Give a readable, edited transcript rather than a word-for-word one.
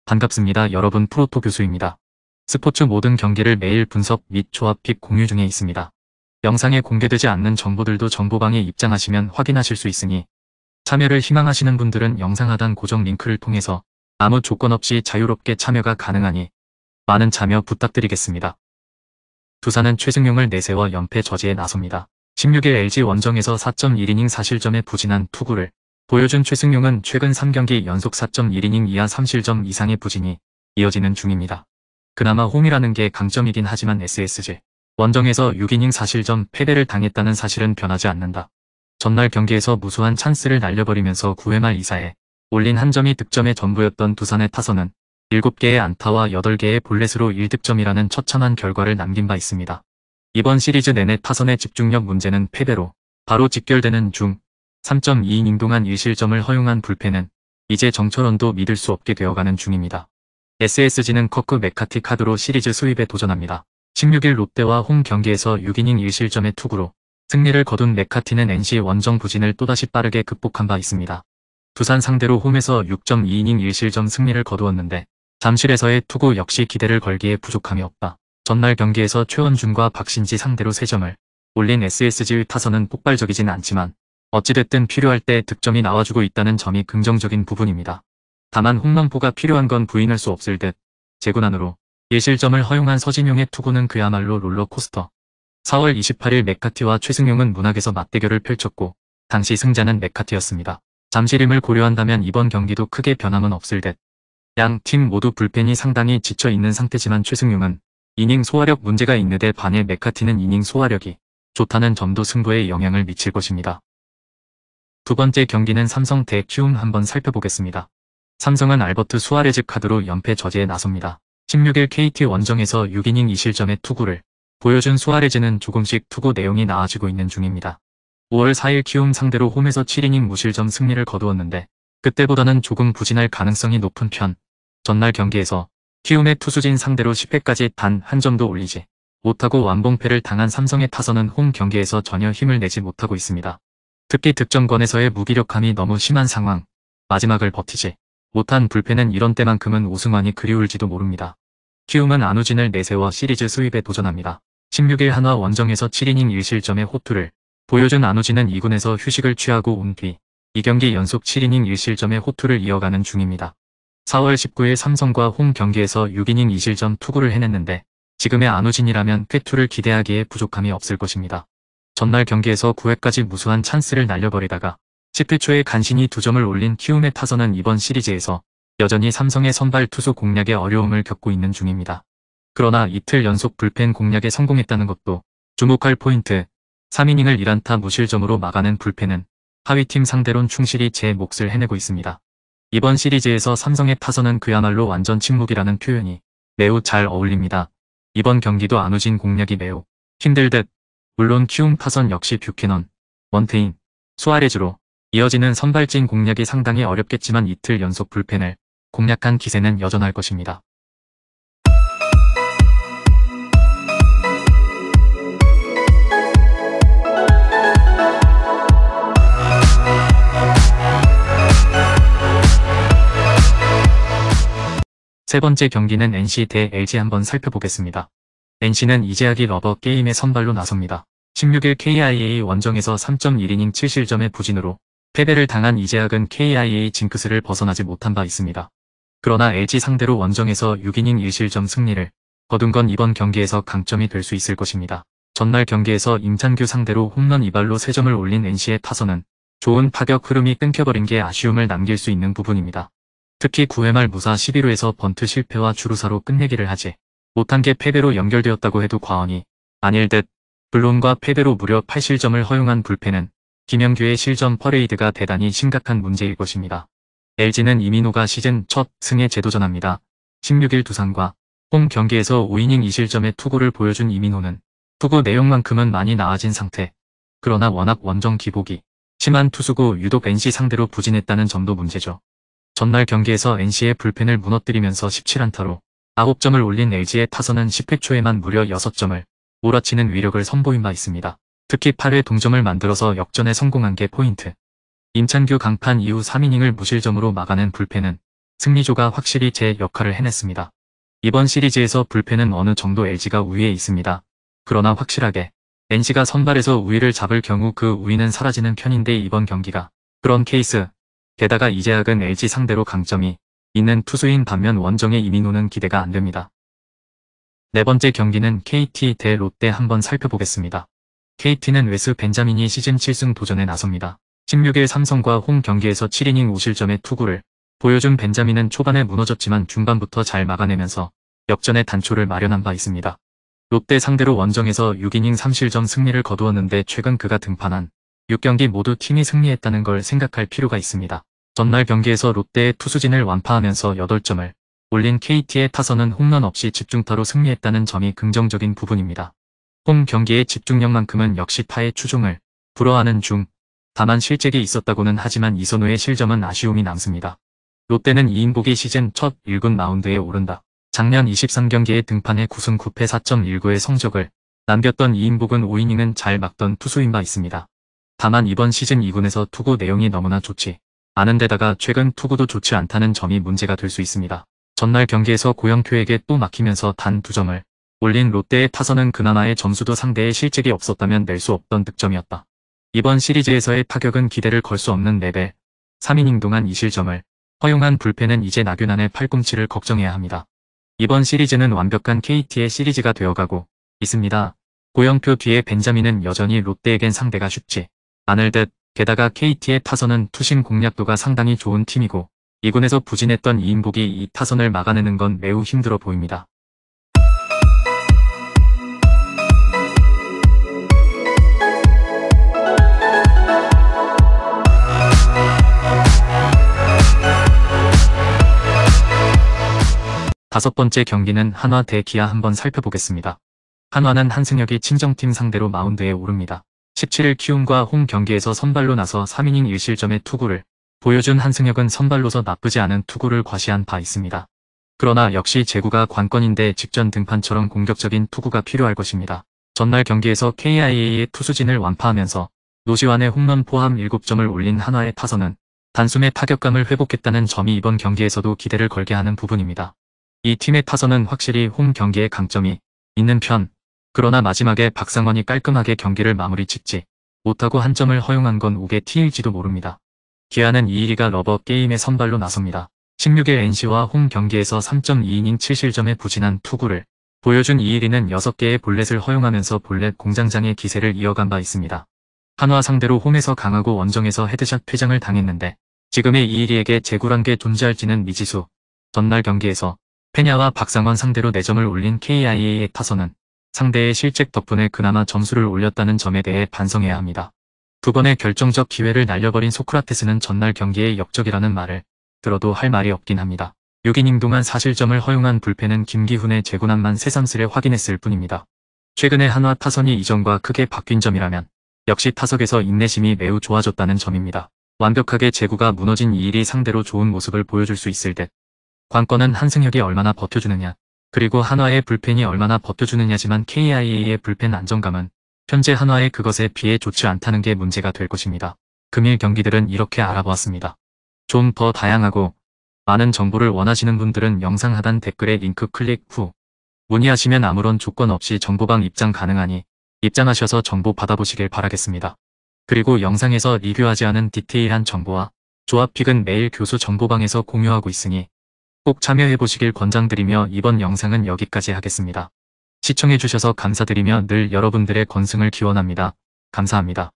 반갑습니다. 여러분, 프로토 교수입니다. 스포츠 모든 경기를 매일 분석 및 조합 픽 공유 중에 있습니다. 영상에 공개되지 않는 정보들도 정보방에 입장하시면 확인하실 수 있으니 참여를 희망하시는 분들은 영상 하단 고정 링크를 통해서 아무 조건 없이 자유롭게 참여가 가능하니 많은 참여 부탁드리겠습니다. 두산은 최승용을 내세워 연패 저지에 나섭니다. 16일 LG 원정에서 4.1이닝 4실점에 부진한 투구를 보여준 최승용은 최근 3경기 연속 4.1이닝 이하 3실점 이상의 부진이 이어지는 중입니다. 그나마 홈이라는 게 강점이긴 하지만 SSG 원정에서 6이닝 4실점 패배를 당했다는 사실은 변하지 않는다. 전날 경기에서 무수한 찬스를 날려버리면서 9회 말 2사에 올린 한 점이 득점의 전부였던 두산의 타선은 7개의 안타와 8개의 볼넷으로 1득점이라는 처참한 결과를 남긴 바 있습니다. 이번 시리즈 내내 타선의 집중력 문제는 패배로 바로 직결되는 중 3.2이닝 동안 1실점을 허용한 불펜은 이제 정철원도 믿을 수 없게 되어가는 중입니다. SSG는 커크 메카티 카드로 시리즈 수입에 도전합니다. 16일 롯데와 홈 경기에서 6이닝 1실점의 투구로 승리를 거둔 메카티는 NC 원정 부진을 또다시 빠르게 극복한 바 있습니다. 두산 상대로 홈에서 6.2이닝 1실점 승리를 거두었는데 잠실에서의 투구 역시 기대를 걸기에 부족함이 없다. 전날 경기에서 최원준과 박신지 상대로 3점을 올린 SSG의 타선은 폭발적이진 않지만 어찌됐든 필요할 때 득점이 나와주고 있다는 점이 긍정적인 부분입니다. 다만 홈런포가 필요한 건 부인할 수 없을 듯 제구난으로 1실점을 허용한 서진용의 투구는 그야말로 롤러코스터. 4월 28일 메카티와 최승용은 문학에서 맞대결을 펼쳤고 당시 승자는 메카티였습니다. 잠실임을 고려한다면 이번 경기도 크게 변함은 없을 듯. 양 팀 모두 불펜이 상당히 지쳐있는 상태지만 최승용은 이닝 소화력 문제가 있는데 반해 메카티는 이닝 소화력이 좋다는 점도 승부에 영향을 미칠 것입니다. 두 번째 경기는 삼성 대 키움 한번 살펴보겠습니다. 삼성은 알버트 수아레즈 카드로 연패 저지에 나섭니다. 16일 KT 원정에서 6이닝 2실점의 투구를 보여준 수아레즈는 조금씩 투구 내용이 나아지고 있는 중입니다. 5월 4일 키움 상대로 홈에서 7이닝 무실점 승리를 거두었는데 그때보다는 조금 부진할 가능성이 높은 편. 전날 경기에서 키움의 투수진 상대로 10회까지 단 한 점도 올리지 못하고 완봉패를 당한 삼성의 타선은 홈 경기에서 전혀 힘을 내지 못하고 있습니다. 특히 득점권에서의 무기력함이 너무 심한 상황, 마지막을 버티지 못한 불펜은 이런 때만큼은 오승환이 그리울지도 모릅니다. 키움은 안우진을 내세워 시리즈 수입에 도전합니다. 16일 한화 원정에서 7이닝 1실점의 호투를 보여준 안우진은 2군에서 휴식을 취하고 온 뒤 2경기 연속 7이닝 1실점의 호투를 이어가는 중입니다. 4월 19일 삼성과 홈 경기에서 6이닝 2실점 투구를 해냈는데 지금의 안우진이라면 쾌투를 기대하기에 부족함이 없을 것입니다. 전날 경기에서 9회까지 무수한 찬스를 날려버리다가 10회 초에 간신히 2점을 올린 키움의 타선은 이번 시리즈에서 여전히 삼성의 선발 투수 공략에 어려움을 겪고 있는 중입니다. 그러나 이틀 연속 불펜 공략에 성공했다는 것도 주목할 포인트. 3이닝을 1안타 무실점으로 막아낸 불펜은 하위팀 상대론 충실히 제 몫을 해내고 있습니다. 이번 시리즈에서 삼성의 타선은 그야말로 완전 침묵이라는 표현이 매우 잘 어울립니다. 이번 경기도 안우진 공략이 매우 힘들 듯. 물론 키움 타선 역시 뷰캐넌, 원태인, 수아레즈로 이어지는 선발진 공략이 상당히 어렵겠지만 이틀 연속 불펜을 공략한 기세는 여전할 것입니다. 세 번째 경기는 NC 대 LG 한번 살펴보겠습니다. NC는 이재학이 러버 게임에 선발로 나섭니다. 16일 KIA 원정에서 3.1이닝 7실점의 부진으로 패배를 당한 이재학은 KIA 징크스를 벗어나지 못한 바 있습니다. 그러나 LG 상대로 원정에서 6이닝 1실점 승리를 거둔 건 이번 경기에서 강점이 될 수 있을 것입니다. 전날 경기에서 임찬규 상대로 홈런 2발로 3점을 올린 NC의 타선은 좋은 타격 흐름이 끊겨버린 게 아쉬움을 남길 수 있는 부분입니다. 특히 9회 말 무사 11호에서 번트 실패와 주루사로 끝내기를 하지 못한 게 패배로 연결되었다고 해도 과언이 아닐 듯. 불론과 패배로 무려 8실점을 허용한 불펜은 김영규의 실점 퍼레이드가 대단히 심각한 문제일 것입니다. LG는 이민호가 시즌 첫 승에 재도전합니다. 16일 두산과 홈 경기에서 5이닝 2실점의 투구를 보여준 이민호는 투구 내용만큼은 많이 나아진 상태. 그러나 워낙 원정 기복이 심한 투수고 유독 NC 상대로 부진했다는 점도 문제죠. 전날 경기에서 NC의 불펜을 무너뜨리면서 17안타로 9점을 올린 LG의 타선은 10회 초에만 무려 6점을 몰아치는 위력을 선보인 바 있습니다. 특히 8회 동점을 만들어서 역전에 성공한 게 포인트. 임찬규 강판 이후 3이닝을 무실점으로 막아낸 불펜은 승리조가 확실히 제 역할을 해냈습니다. 이번 시리즈에서 불펜은 어느 정도 LG가 우위에 있습니다. 그러나 확실하게 NC가 선발에서 우위를 잡을 경우 그 우위는 사라지는 편인데 이번 경기가 그런 케이스. 게다가 이재학은 LG 상대로 강점이 있는 투수인 반면 원정의 이민호는 기대가 안됩니다. 네 번째 경기는 KT 대 롯데 한번 살펴보겠습니다. KT는 웨스 벤자민이 시즌 7승 도전에 나섭니다. 16일 삼성과 홈 경기에서 7이닝 5실점의 투구를 보여준 벤자민은 초반에 무너졌지만 중반부터 잘 막아내면서 역전의 단초를 마련한 바 있습니다. 롯데 상대로 원정에서 6이닝 3실점 승리를 거두었는데 최근 그가 등판한 6경기 모두 팀이 승리했다는 걸 생각할 필요가 있습니다. 전날 경기에서 롯데의 투수진을 완파하면서 8점을 올린 KT의 타선은 홈런 없이 집중타로 승리했다는 점이 긍정적인 부분입니다. 홈 경기의 집중력만큼은 역시 타의 추종을 불허하는 중, 다만 실책이 있었다고는 하지만 이선호의 실점은 아쉬움이 남습니다. 롯데는 이인복이 시즌 첫 1군 마운드에 오른다. 작년 23경기에 등판해 9승 9패 4.19의 성적을 남겼던 이인복은 5이닝은 잘 막던 투수인 바 있습니다. 다만 이번 시즌 2군에서 투구 내용이 너무나 좋지 않은데다가 최근 투구도 좋지 않다는 점이 문제가 될 수 있습니다. 전날 경기에서 고영표에게 또 막히면서 단 2점을 올린 롯데의 타선은 그나마의 점수도 상대의 실책이 없었다면 낼 수 없던 득점이었다. 이번 시리즈에서의 타격은 기대를 걸 수 없는 레벨. 3이닝 동안 2실점을 허용한 불펜은 이제 나균안의 팔꿈치를 걱정해야 합니다. 이번 시리즈는 완벽한 KT의 시리즈가 되어가고 있습니다. 고영표 뒤에 벤자민은 여전히 롯데에겐 상대가 쉽지 않을 듯. 게다가 KT의 타선은 투심 공략도가 상당히 좋은 팀이고 2군에서 부진했던 이인복이 이 타선을 막아내는 건 매우 힘들어 보입니다. 다섯 번째 경기는 한화 대 기아 한번 살펴보겠습니다. 한화는 한승혁이 친정팀 상대로 마운드에 오릅니다. 17일 키움과 홈 경기에서 선발로 나서 3이닝 1실점의 투구를 보여준 한승혁은 선발로서 나쁘지 않은 투구를 과시한 바 있습니다. 그러나 역시 제구가 관건인데 직전 등판처럼 공격적인 투구가 필요할 것입니다. 전날 경기에서 KIA의 투수진을 완파하면서 노지완의 홈런 포함 7점을 올린 한화의 타선은 단숨에 타격감을 회복했다는 점이 이번 경기에서도 기대를 걸게 하는 부분입니다. 이 팀의 타선은 확실히 홈 경기에 강점이 있는 편. 그러나 마지막에 박상원이 깔끔하게 경기를 마무리 짓지 못하고 한 점을 허용한 건 우게 T일지도 모릅니다. 기아는 이일이가 러버 게임에 선발로 나섭니다. 16일 NC와 홈 경기에서 3.2이닝 7실점의 부진한 투구를 보여준 이일이는 6개의 볼넷을 허용하면서 볼넷 공장장의 기세를 이어간 바 있습니다. 한화 상대로 홈에서 강하고 원정에서 헤드샷 퇴장을 당했는데 지금의 이일이에게 제구란 게 존재할지는 미지수. 전날 경기에서 페냐와 박상원 상대로 4점을 올린 KIA의 타선은 상대의 실책 덕분에 그나마 점수를 올렸다는 점에 대해 반성해야 합니다. 두 번의 결정적 기회를 날려버린 소크라테스는 전날 경기의 역적이라는 말을 들어도 할 말이 없긴 합니다. 6이닝 동안 4실점을 허용한 불펜은 김기훈의 제구난만 새삼스레 확인했을 뿐입니다. 최근에 한화 타선이 이전과 크게 바뀐 점이라면 역시 타석에서 인내심이 매우 좋아졌다는 점입니다. 완벽하게 제구가 무너진 이일이 상대로 좋은 모습을 보여줄 수 있을 듯. 관건은 한승혁이 얼마나 버텨주느냐. 그리고 한화의 불펜이 얼마나 버텨주느냐지만 KIA의 불펜 안정감은 현재 한화의 그것에 비해 좋지 않다는 게 문제가 될 것입니다. 금일 경기들은 이렇게 알아보았습니다. 좀 더 다양하고 많은 정보를 원하시는 분들은 영상 하단 댓글에 링크 클릭 후 문의하시면 아무런 조건 없이 정보방 입장 가능하니 입장하셔서 정보 받아보시길 바라겠습니다. 그리고 영상에서 리뷰하지 않은 디테일한 정보와 조합픽은 매일 교수 정보방에서 공유하고 있으니 꼭 참여해보시길 권장드리며 이번 영상은 여기까지 하겠습니다. 시청해주셔서 감사드리며 늘 여러분들의 건승을 기원합니다. 감사합니다.